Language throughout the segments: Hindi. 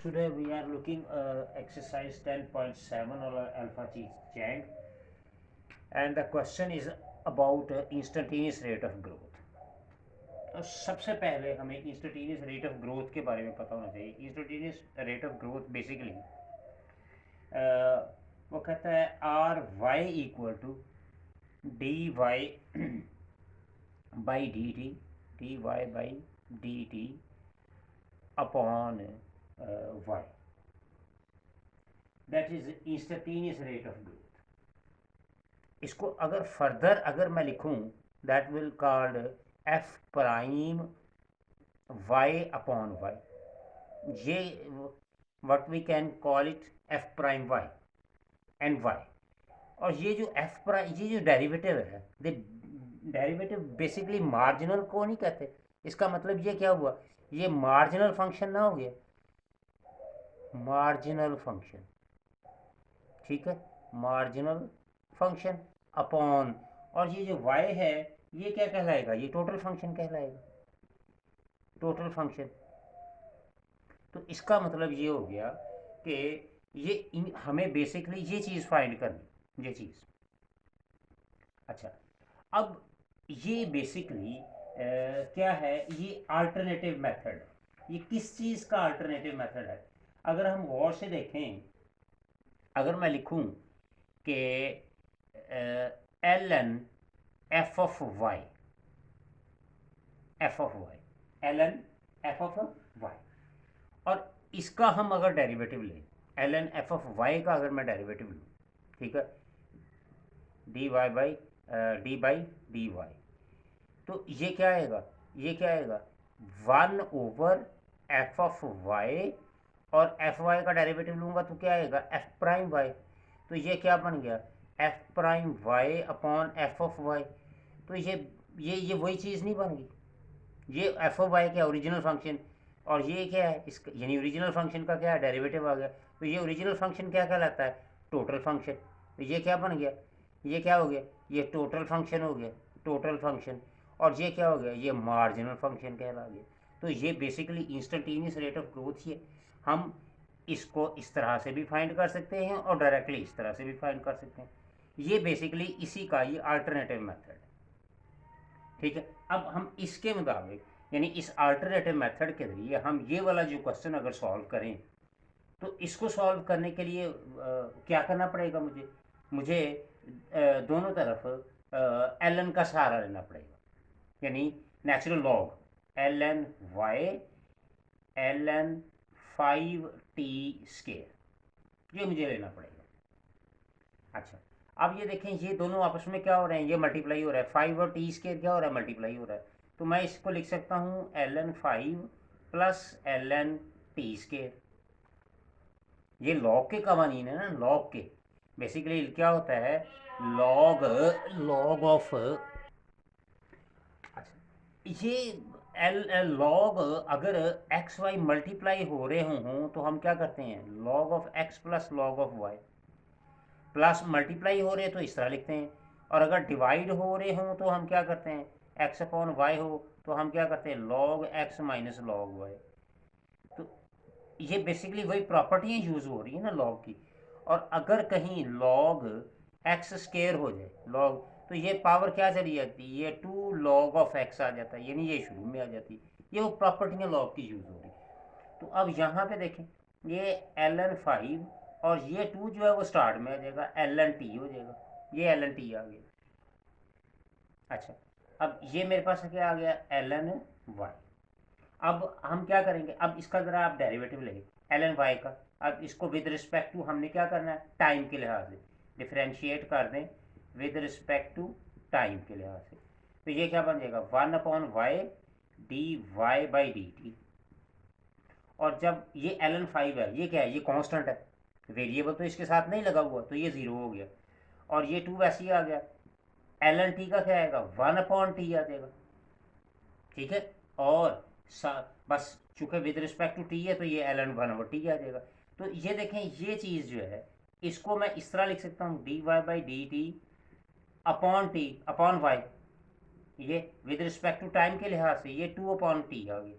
Today we are looking exercise 10.7 or alpha Chang, and the question is about instantaneous rate of growth. तो सबसे पहले हमें इंस्टेंटेनियस रेट ऑफ ग्रोथ के बारे में पता होना चाहिए. Instantaneous rate of growth basically वो कहता है R Y equal to D Y by D Y by D T upon Y. That is instantaneous rate of growth. इसको अगर फर्दर अगर मैं लिखूं that will called F prime Y upon Y. ये what we can call it F prime Y and Y. और ये जो एफ प्राइम, ये जो डेरिवेटिव है, डेरिवेटिव बेसिकली मार्जिनल को नहीं कहते. इसका मतलब ये क्या हुआ, ये मार्जिनल फंक्शन ना हो गया, मार्जिनल फंक्शन. ठीक है, मार्जिनल फंक्शन अपॉन, और ये जो y है ये क्या कहलाएगा, ये टोटल फंक्शन कहलाएगा, टोटल फंक्शन. तो इसका मतलब ये हो गया कि ये हमें बेसिकली ये चीज़ फाइंड करनी, ये चीज़. अच्छा, अब ये बेसिकली क्या है, ये अल्टरनेटिव मेथड. ये किस चीज़ का अल्टरनेटिव मेथड है? अगर हम गौर से देखें, अगर मैं लिखूं कि L N F of Y, L N F of Y, और इसका हम अगर डेरिवेटिव लें, L N F of Y का अगर मैं डेरिवेटिव लूँ, ठीक है, D Y by D Y, तो ये क्या आएगा, ये क्या आएगा, 1 एफ ऑफ वाई, और एफ वाई का डेरिवेटिव लूँगा तो क्या आएगा, एफ प्राइम वाई. तो ये क्या बन गया, F prime Y upon F of Y. तो ये वही चीज़ नहीं बन गई. ये एफ ऑफ वाई क्या, ओरिजिनल फंक्शन, और ये क्या है, इसका यानी ओरिजिनल फंक्शन का क्या है, डेरिवेटिव आ गया. तो ये ओरिजिनल फंक्शन क्या कहलाता है, टोटल फंक्शन. तो ये क्या बन गया, ये क्या हो गया, ये टोटल फंक्शन हो गया, टोटल फंक्शन. और ये क्या हो गया, ये मार्जिनल फंक्शन कहला गया. तो ये basically instantaneous rate of growth ही है. हम इसको इस तरह से भी फाइंड कर सकते हैं और डायरेक्टली इस तरह से भी फाइंड कर सकते हैं. ये बेसिकली इसी का ये अल्टरनेटिव मेथड. ठीक है, अब हम इसके मुताबिक यानी इस अल्टरनेटिव मेथड के जरिए हम ये वाला जो क्वेश्चन अगर सॉल्व करें, तो इसको सॉल्व करने के लिए क्या करना पड़ेगा, मुझे दोनों तरफ एल एन का सहारा लेना पड़ेगा, यानी natural log L N Y L N 5t square, ये मुझे लेना पड़ेगा. अच्छा, अब ये देखें, ये दोनों आपस में क्या हो रहे हैं, ये मल्टीप्लाई हो रहा है, 5 और टी स्केयर क्या हो रहा है, मल्टीप्लाई हो रहा है. तो मैं इसको लिख सकता हूँ L N 5 plus L N T square. ये लॉग के कवानीन है ना, लॉग के. बेसिकली क्या होता है, लॉग लॉग ऑफ, अच्छा, ये एल लॉग अगर एक्स वाई मल्टीप्लाई हो रहे हों तो हम क्या करते हैं, log of X plus log of Y, plus multiply हो रहे तो इस तरह लिखते हैं. और अगर डिवाइड हो रहे हों तो हम क्या करते हैं, एक्स अपॉन वाई हो तो हम क्या करते हैं, log X minus log Y. तो ये बेसिकली वही प्रॉपर्टियाँ यूज़ हो रही है ना लॉग की. और अगर कहीं लॉग एक्स स्केयर हो जाए, लॉग, तो ये पावर क्या चली जाती है, ये 2 लॉग ऑफ एक्स आ जाता है, यानी ये शुरू में आ जाती है. ये वो प्रॉपर्टियाँ लॉग की यूज़ हो रही. तो अब यहाँ पे देखें, ये एल एन 5 और ये 2 जो है वो स्टार्ट में आ जाएगा, एल एन टी हो जाएगा, ये एल एन टी आ गया. अच्छा, अब ये मेरे पास क्या आ गया, एल एन वाई. अब हम क्या करेंगे, अब इसका ज़रा आप डेरिवेटिव लेंगे एल एन वाई का. अब इसको विद रिस्पेक्ट टू हमने क्या करना है, टाइम के लिहाज से डिफ्रेंशिएट कर दें, विद रिस्पेक्ट टू टाइम के लिहाज से. तो ये क्या बन जाएगा, 1 upon Y D Y by D T. और जब ये एल एन 5 है, ये क्या है, ये कांस्टेंट है, वेरिएबल तो इसके साथ नहीं लगा हुआ, तो ये 0 हो गया. और ये 2 वैसे ही आ गया, एल एन टी का क्या आएगा, 1 अपॉन टी आ जाएगा. ठीक है, और बस चूंकि विद रिस्पेक्ट टू टी है तो ये एल एन 1 ओवर टी आ जाएगा. तो ये देखें, ये चीज़ जो है इसको मैं इस तरह लिख सकता हूँ, D Y by D T upon T upon Y. ये विद रिस्पेक्ट टू टाइम के लिहाज से ये 2 अपॉन टी आ गया,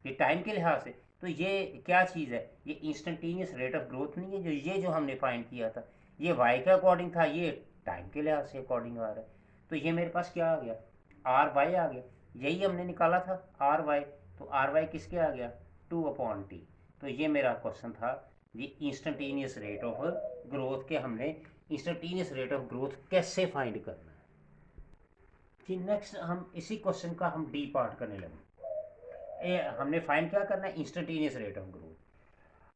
ये टाइम के लिहाज से. तो ये क्या चीज़ है, ये इंस्टेंटेनियस रेट ऑफ ग्रोथ नहीं है, जो हमने फाइंड किया था ये वाई के अकॉर्डिंग था, ये टाइम के लिहाज से अकॉर्डिंग आ रहा है। तो ये मेरे पास क्या आ गया, आर वाई आ गया, यही हमने निकाला था आर वाई। तो आर वाई किसके आ गया, 2/t। तो ये मेरा क्वेश्चन था, ये इंस्टेंटेनियस रेट ऑफ ग्रोथ के हमने इंस्टेंटेनियस रेट ऑफ ग्रोथ कैसे फाइंड करना है। कि नेक्स्ट हम इसी क्वेश्चन का हम डी पार्ट करने लगे। हमने फाइंड क्या करना है, इंस्टेंटेनियस रेट ऑफ ग्रोथ।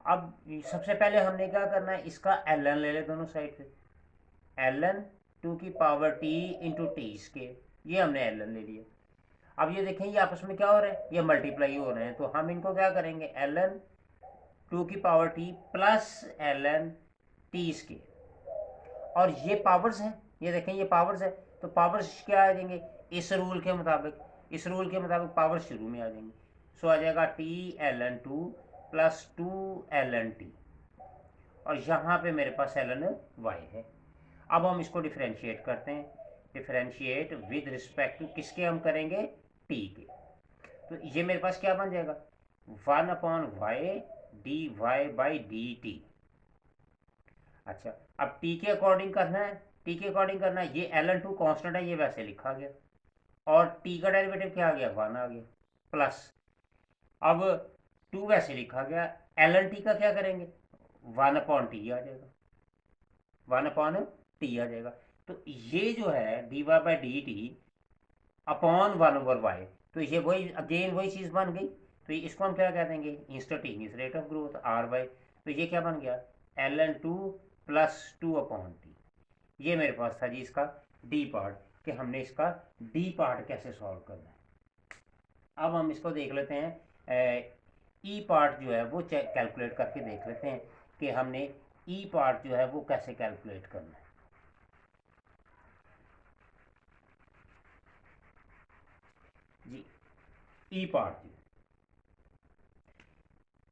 अब सबसे पहले हमने क्या करना है, इसका एल एन ले ले दोनों साइड पे, L N 2t into T square, ये हमने एल एन ले लिया। अब ये देखें ये आपस में क्या हो रहा है, ये मल्टीप्लाई हो रहे हैं, तो हम इनको क्या करेंगे, L N 2t plus L N T square. और ये पावर्स हैं, ये देखें ये पावर्स है, तो पावर्स क्या आ जाएंगे, इस रूल के मुताबिक पावर शुरू में आ जाएंगे। सो आ जाएगा t ln2 plus 2 ln t, और यहाँ पे मेरे पास ln y है। अब हम इसको डिफरेंशिएट करते हैं, डिफरेंशिएट विद रिस्पेक्ट टू किसके हम करेंगे, t के। तो ये मेरे पास क्या बन जाएगा, 1/y dy/dt। अच्छा, अब t के अकॉर्डिंग करना है, ये ln2 कांस्टेंट है, ये वैसे लिखा गया, और t का डेरिवेटिव क्या आ गया, 1 आ गया, प्लस अब 2 वैसे लिखा गया, ln t का क्या करेंगे, 1/t आ जाएगा, 1/t आ जाएगा। तो ये जो है dy/dt अपॉन 1/y, तो ये वही अगेन वही चीज़ बन गई। तो इसको हम क्या कह देंगे, instantaneous rate of growth R Y. तो ये क्या बन गया, ln2 प्लस 2/t। ये मेरे पास था जी इसका डी पार्ट, कि हमने इसका डी पार्ट कैसे सॉल्व करना है। अब हम इसको देख लेते हैं, ई पार्ट जो है वो कैलकुलेट करके देख लेते हैं कि हमने ई पार्ट जो है वो कैसे कैलकुलेट करना है। जी ई पार्ट,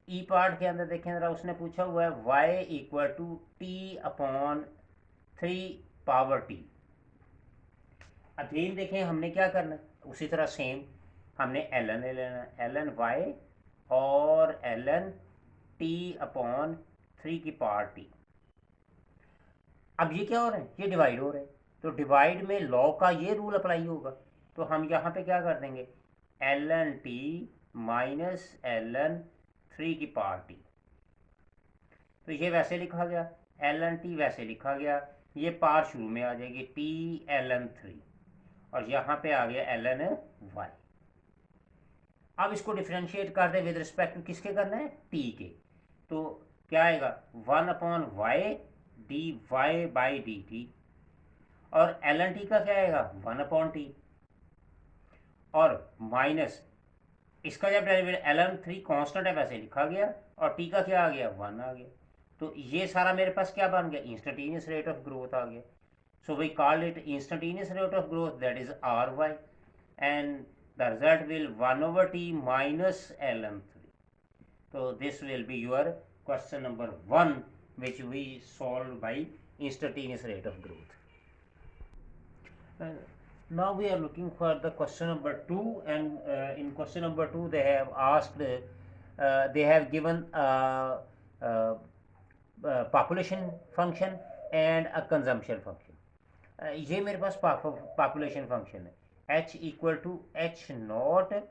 ई पार्ट के अंदर देखें जरा, उसने पूछा हुआ है y equal to t/3 again देखें हमने क्या करना है, उसी तरह सेम हमने ln ले लेना है, ln y और ln t/3 अब ये क्या हो रहा है, ये डिवाइड हो रहे हैं, तो डिवाइड में लॉ का ये रूल अप्लाई होगा। तो हम यहाँ पे क्या कर देंगे, ln t माइनस ln 3 तो ये वैसे लिखा गया, ln t वैसे लिखा गया, ये पार शुरू में आ जाएगी t ln 3, और यहाँ पे आ गया ln y। अब इसको डिफ्रेंशिएट कर दे विद रिस्पेक्ट टू किसके करना है, t के। तो क्या आएगा, 1/y dy/dt, और ln t का क्या आएगा, 1/t, और माइनस इसका जब डेरिवेटिव ln 3 कांस्टेंट है वैसे लिखा गया, और t का क्या आ गया, 1 आ गया। तो ये सारा मेरे पास क्या बन गया, इंस्टेंटेनियस रेट ऑफ ग्रोथ आ गया। So we call it instantaneous rate of growth, that is R Y, and the result will 1/t minus ln 3। so this will be your question number 1 which we solved by instantaneous rate of growth. Now we are looking for the question number 2, and in question number 2 they have asked, they have given population function and a consumption function. ये मेरे पास पॉपुलेशन फंक्शन है, h इक्वल टू h0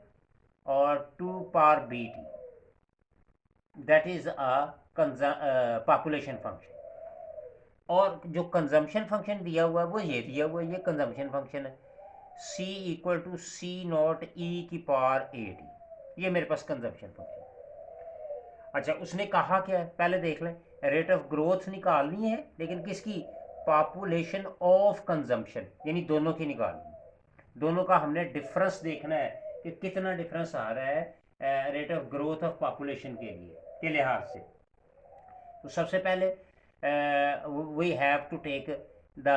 और 2/bt, that is a population function. और जो कंजम्पशन फंक्शन दिया हुआ है वो ये दिया हुआ है, ये कंजम्पशन फंक्शन है, c equal to c0 e⁻8, ये मेरे पास कंजम्पशन फंक्शन। अच्छा, उसने कहा क्या है, पहले देख लें, रेट ऑफ ग्रोथ निकालनी है, लेकिन किसकी, पॉपुलेशन ऑफ कंजम्पशन, यानी दोनों की निकालनी है। दोनों का हमने डिफरेंस देखना है कि कितना डिफरेंस आ रहा है rate of growth of population के लिए के लिहाज से। तो सबसे पहले we have to take the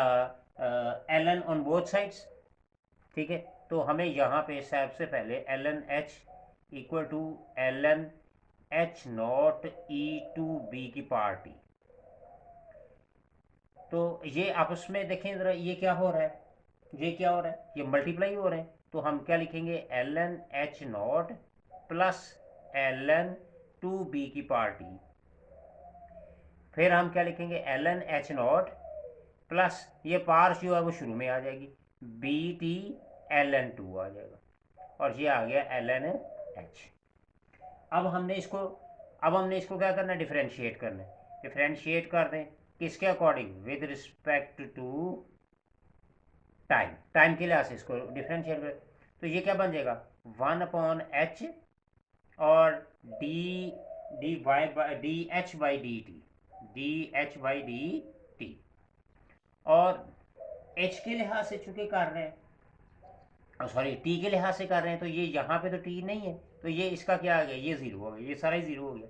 ln on both sides, ठीक है। तो हमें यहाँ पे सबसे पहले ln h equal to ln h0 e⁻t, तो ये आपस में देखें ज़रा, ये क्या हो रहा है, ये मल्टीप्लाई हो रहे हैं। तो हम क्या लिखेंगे, ln h0 plus ln two B की पावर टी, फिर हम क्या लिखेंगे L N H not plus ये पावर जो है वो शुरू में आ जाएगी, B T L N two आ जाएगा, और ये आ गया एल एन एच। अब हमने इसको क्या करना है, डिफरेंशिएट करना है। डिफरेंशिएट कर दें किसके according, with respect to time, time के लिहाज से इसको डिफरेंशिएट कर, तो ये क्या बन जाएगा 1/h और D D Y by D H by D T, D H by D T, और h के लिहाज से चूंकि कर रहे हैं, सॉरी t के लिहाज से कर रहे हैं, तो ये यहाँ पे तो t नहीं है, तो ये इसका क्या आ गया, ये ज़ीरो हो गया, ये सारा ही ज़ीरो हो गया।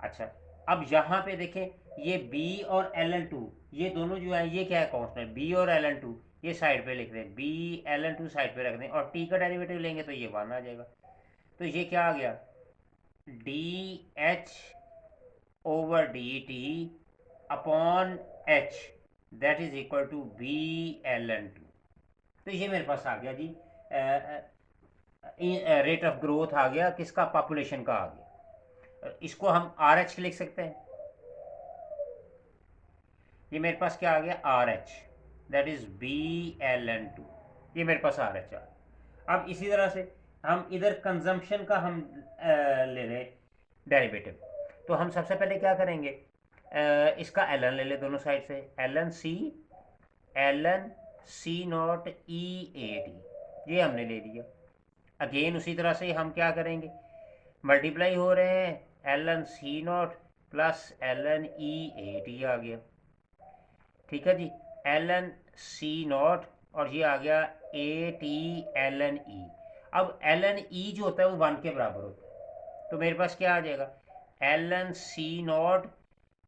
अच्छा, अब यहाँ पे देखें ये b और ln2 ये दोनों जो है ये क्या है, कांस्टेंट, b और ln2 ये साइड पे लिख दें, b ln2 साइड पे रख दें, और t का डेरिवेटिव लेंगे तो ये 1 आ जाएगा। तो ये क्या आ गया, D H over D T upon H that is equal to B ln2। तो ये मेरे पास आ गया जी, रेट ऑफ ग्रोथ आ गया, किसका, पॉपुलेशन का आ गया। इसको हम आर एच लिख सकते हैं, ये मेरे पास क्या आ गया R H, that is B ln2, ये मेरे पास आर एच आ गया। अब इसी तरह से हम इधर कंजम्पशन का हम ले लें डेरिवेटिव, तो हम सबसे पहले क्या करेंगे, इसका एल एन ले ले दोनों साइड से, L N C naught E A T, ये हमने ले लिया। अगेन उसी तरह से हम क्या करेंगे, मल्टीप्लाई हो रहे हैं, L N C not plus L N E A T आ गया, ठीक है जी, एल एन सी नॉट और ये आ गया A T L N E. अब एल एन ई जो होता है वो 1 के बराबर होता है, तो मेरे पास क्या आ जाएगा, L N C not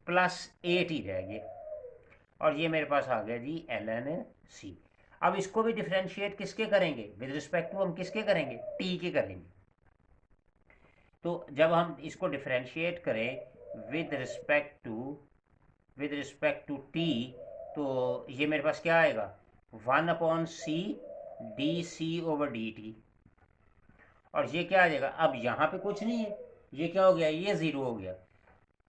plus A T रह गया, और ये मेरे पास आ गया जी एल एन सी। अब इसको भी डिफ्रेंशिएट किसके करेंगे, विद रिस्पेक्ट टू हम किसके करेंगे, टी के करेंगे। तो जब हम इसको डिफ्रेंशिएट करें विद रिस्पेक्ट टू टी, तो ये मेरे पास क्या आएगा 1/c D C over D T, और ये क्या आ जाएगा, अब यहाँ पे कुछ नहीं है, ये क्या हो गया, ये ज़ीरो हो गया,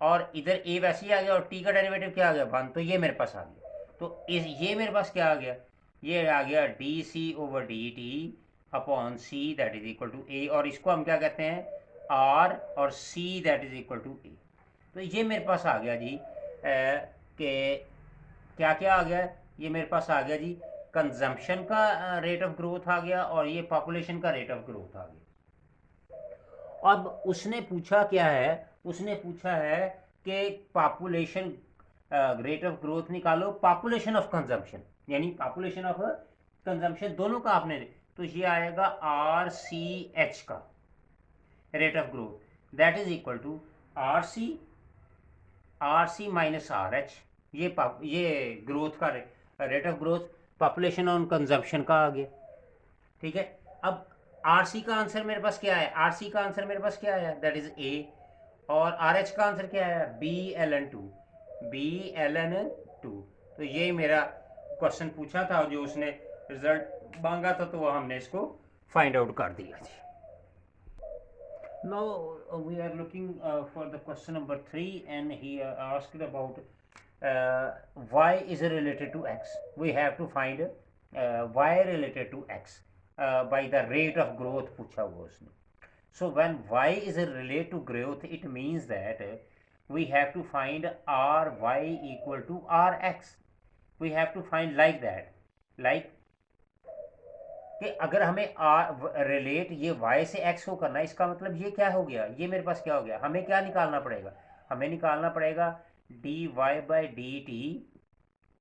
और इधर ए वैसे ही आ गया, और टी का डेरिवेटिव क्या आ गया 1, तो ये मेरे पास आ गया। तो ये मेरे पास क्या आ गया, ये आ गया D C over D T upon C that is equal to A, और इसको हम क्या कहते हैं आर, और C that is equal to A. तो ये मेरे पास आ गया जी कि क्या क्या आ गया, ये मेरे पास आ गया जी कंजम्पशन का रेट ऑफ ग्रोथ आ गया, और ये पॉपुलेशन का रेट ऑफ ग्रोथ आ गया। अब उसने पूछा क्या है, उसने पूछा है कि पॉपुलेशन रेट ऑफ ग्रोथ निकालो पॉपुलेशन ऑफ कंजम्पशन, यानी पॉपुलेशन ऑफ कंजम्पशन दोनों का आपने, तो ये आएगा आर सी एच का rate of growth, that is equal to R C minus R H, ये ग्रोथ का rate of growth population on consumption का आ गया, ठीक है। अब आर सी का आंसर मेरे पास क्या है, आर सी का आंसर मेरे पास क्या आया, दैट इज ए, और आर एच का आंसर क्या आया, बी एल एन टू। तो ये मेरा क्वेश्चन पूछा था, जो उसने रिजल्ट मांगा था, तो वो हमने इसको फाइंड आउट कर दिया जी। Now we are looking for the question number 3, and he asked about y is related to x. We have to find y related to x by the rate of growth पूछा हुआ उसने। So when y is related to growth, it means that we have to find ry equal to rx. We have to find like that, like कि अगर हमें रिलेट ये y से x को करना है, इसका मतलब ये क्या हो गया, ये मेरे पास क्या हो गया, हमें क्या निकालना पड़ेगा, हमें निकालना पड़ेगा d Y by D T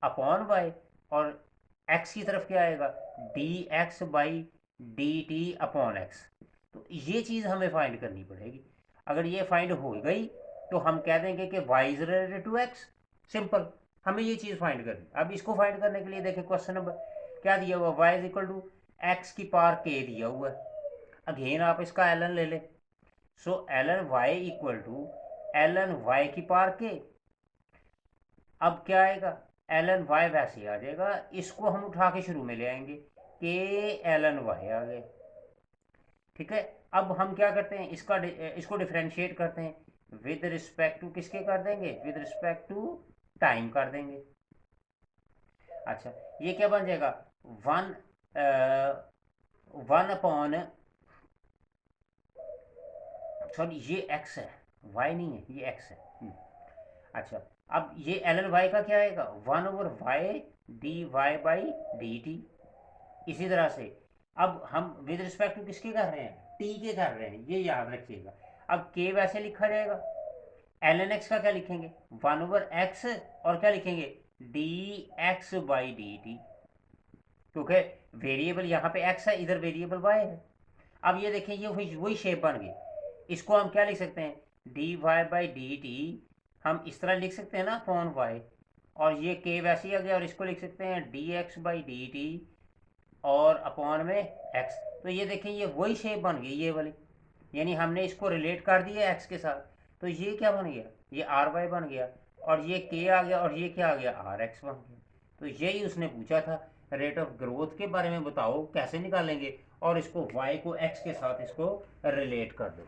upon y, और x की तरफ क्या आएगा d x by D T upon x. तो ये चीज़ हमें फाइंड करनी पड़ेगी। अगर ये फाइंड हो गई तो हम कह देंगे कि y is related to x, simple, हमें ये चीज़ फाइंड करनी। अब इसको फाइंड करने के लिए देखिए क्वेश्चन नंबर क्या दिया हुआ, y is equal to x की पावर k दिया हुआ है। अगेन आप इसका ln ले लें, so ln y equal to ln y की पावर k। अब क्या आएगा, ln y वैसे आ जाएगा, इसको हम उठा के शुरू में ले आएंगे, k ln y आ गए, ठीक है। अब हम क्या करते हैं, इसको डिफ्रेंशिएट करते हैं विद रिस्पेक्ट टू किसके कर देंगे, विद रिस्पेक्ट टू टाइम कर देंगे। अच्छा ये क्या बन जाएगा, वन वन अपॉन, सॉरी ये एक्स है, वाई नहीं है, ये एक्स है। अच्छा अब ये एल एन वाई का क्या आएगा, one over y D Y by D t. इसी तरह से अब हम विद रिस्पेक्ट टू किसके कर रहे हैं, टी के कर रहे हैं, ये याद रखिएगा। अब के वैसे लिखा जाएगा, एल एन एक्स का क्या लिखेंगे, वन ओवर एक्स, और क्या लिखेंगे, D x by D T, क्योंकि वेरिएबल यहाँ पे एक्स है, इधर वेरिएबल वाई है। अब ये देखें ये वही शेप बन गई, इसको हम क्या लिख सकते हैं, d Y by D t हम इस तरह लिख सकते हैं ना अपॉन वाई, और ये के वैसे ही आ गया, और इसको लिख सकते हैं D x by D T और अपॉन में एक्स। तो ये देखें ये वही शेप बन गई ये वाली, यानी हमने इसको रिलेट कर दिया एक्स के साथ, तो ये क्या बन गया, ये आर वाई बन गया, और ये के आ गया, और ये क्या आ गया, आर एक्स बन गया। तो यही उसने पूछा था, रेट ऑफ ग्रोथ के बारे में बताओ कैसे निकालेंगे, और इसको वाई को एक्स के साथ इसको रिलेट कर दो।